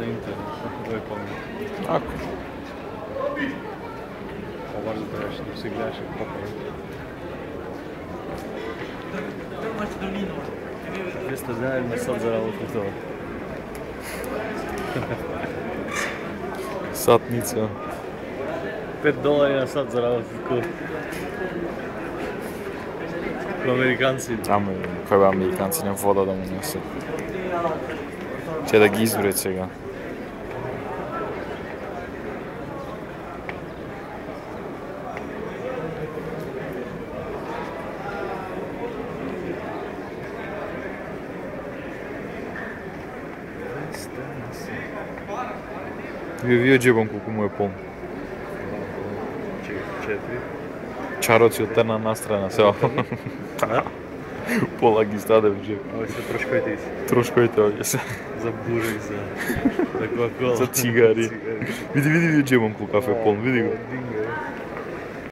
на интернет, тој помни. Ако. Ова да требаше да се гледаше попа. Веста заедно сад за работа тоа. Сатница. $5 на сат за работа ко американци. Ама, кој американци не вода да му несе. Че да ги изберет сега. Вие джебом колку му е полн. 4. Чароци од една настрана, сео. Пола ги стаде в джеб. Ови се трошковите иси. Трошковите овие се. За бурек, за кока-кола. За цигари. Види, вие джебом колку кафе е полн, види го.